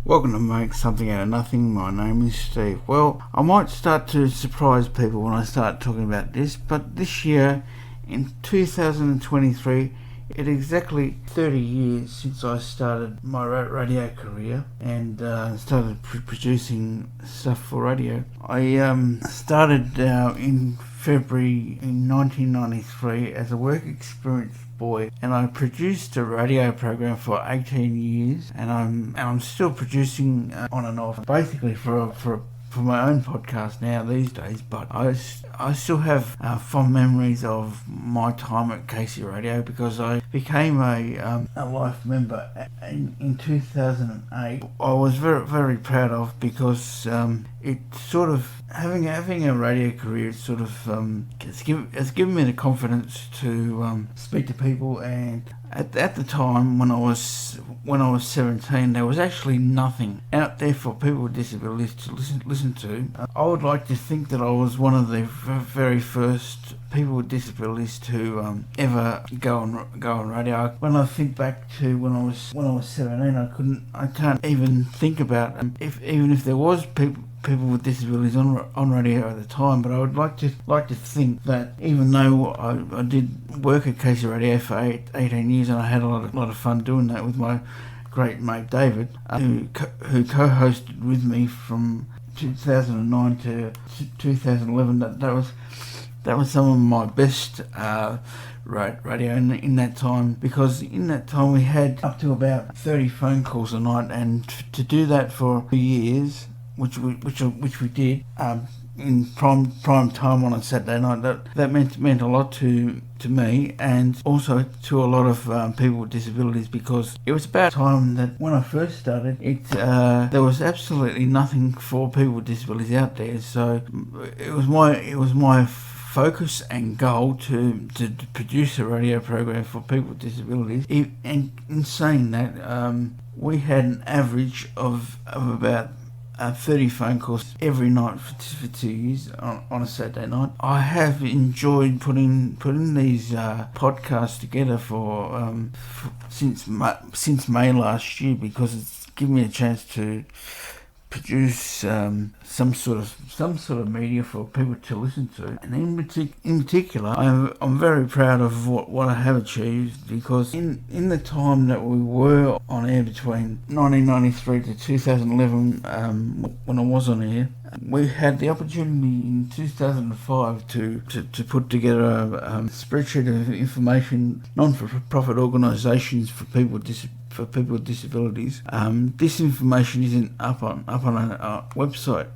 Welcome to Make Something Out of Nothing. My name is Steve. Well, I might start to surprise people when I start talking about this, but this year, in 2023, it's exactly 30 years since I started my radio career and started producing stuff for radio. I started in February in 1993 as a work experience boy, and I produced a radio program for 18 years, and I'm still producing on and off, basically for my own podcast now these days. But I still have fond memories of my time at Casey Radio, because I became a life member in 2008. I was very proud of, because it sort of having a radio career, it's sort of has given me the confidence to speak to people. And at the time when I was 17, there was actually nothing out there for people with disabilities to listen to. I would like to think that I was one of the very first people with disabilities to ever go on radio. When I think back to when I was 17, I can't even think about even if there was people with disabilities on radio at the time. But I would like to think that even though I did work at Casey Radio for 18 years, and I had a lot of fun doing that with my great mate David, who co-hosted with me from 2009 to 2011. That was some of my best radio in that time, because in that time we had up to about 30 phone calls a night, and to do that for 2 years, which we did in prime time on a Saturday night, that meant a lot to me, and also to a lot of people with disabilities, because it was about time that when I first started, there was absolutely nothing for people with disabilities out there. So it was my focus and goal to produce a radio program for people with disabilities. And in saying that, we had an average of about 30 phone calls every night for 2 years on a Saturday night. I have enjoyed putting these podcasts together for since May last year, because it's given me a chance to produce some sort of media for people to listen to. And in particular, I'm very proud of what I have achieved, because in the time that we were on air between 1993 to 2011, when I was on air, we had the opportunity in 2005 to put together a spreadsheet of information, non-for-profit organisations for people with disabilities. This information isn't up on a website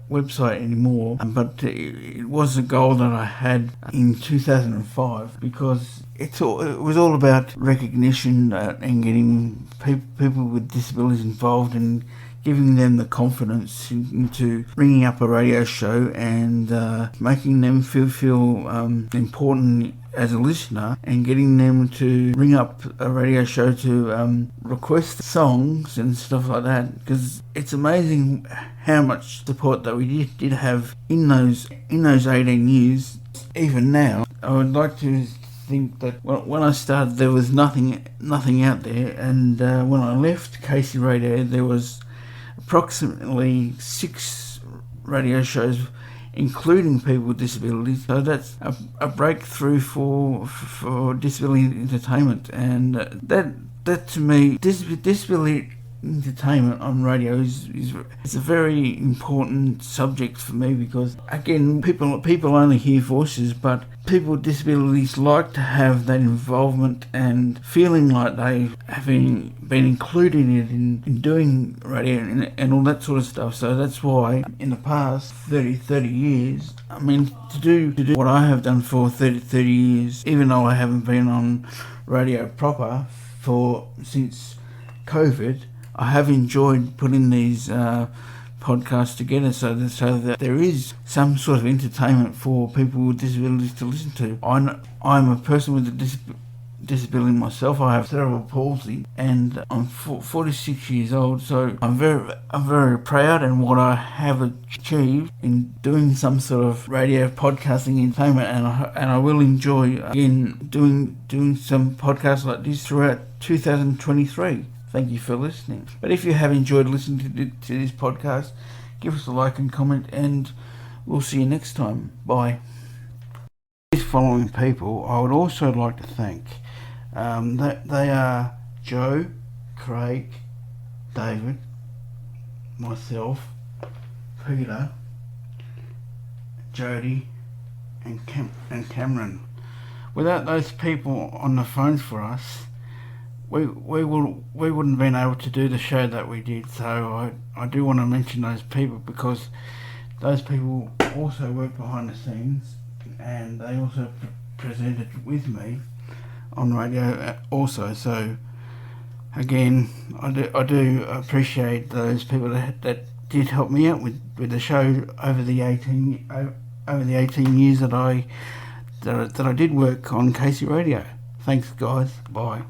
anymore, but it was a goal that I had in 2005, because it was all about recognition and getting people with disabilities involved, and giving them the confidence into ringing up a radio show and making them feel important as a listener, and getting them to ring up a radio show to request songs and stuff like that. Because it's amazing how much support that we did have in those 18 years. Even now, I would like to think that when I started, there was nothing out there, and when I left Casey Radio, there was approximately 6 radio shows including people with disabilities. So that's a breakthrough for disability entertainment, and that to me, disability entertainment on radio is a very important subject for me, because again, people only hear voices, but people with disabilities like to have that involvement and feeling like they have been included in doing radio and all that sort of stuff. So that's why in the past 30 years, I mean, to do what I have done for 30 years, even though I haven't been on radio proper since COVID, I have enjoyed putting these podcasts together so that there is some sort of entertainment for people with disabilities to listen to. I'm a person with a disability myself. I have cerebral palsy, and I'm 46 years old. So I'm very proud in what I have achieved in doing some sort of radio podcasting entertainment, and I will enjoy again doing some podcasts like this throughout 2023. Thank you for listening. But if you have enjoyed listening to this podcast, give us a like and comment, and we'll see you next time. Bye. These following people I would also like to thank. They are Joe, Craig, David, myself, Peter, Jody, and Cameron. Without those people on the phones for us, we wouldn't have been able to do the show that we did. So I do want to mention those people, because those people also work behind the scenes, and they also presented with me on radio also. So again, I do appreciate those people that did help me out with the show over the 18 years that I did work on Casey Radio. Thanks guys. Bye.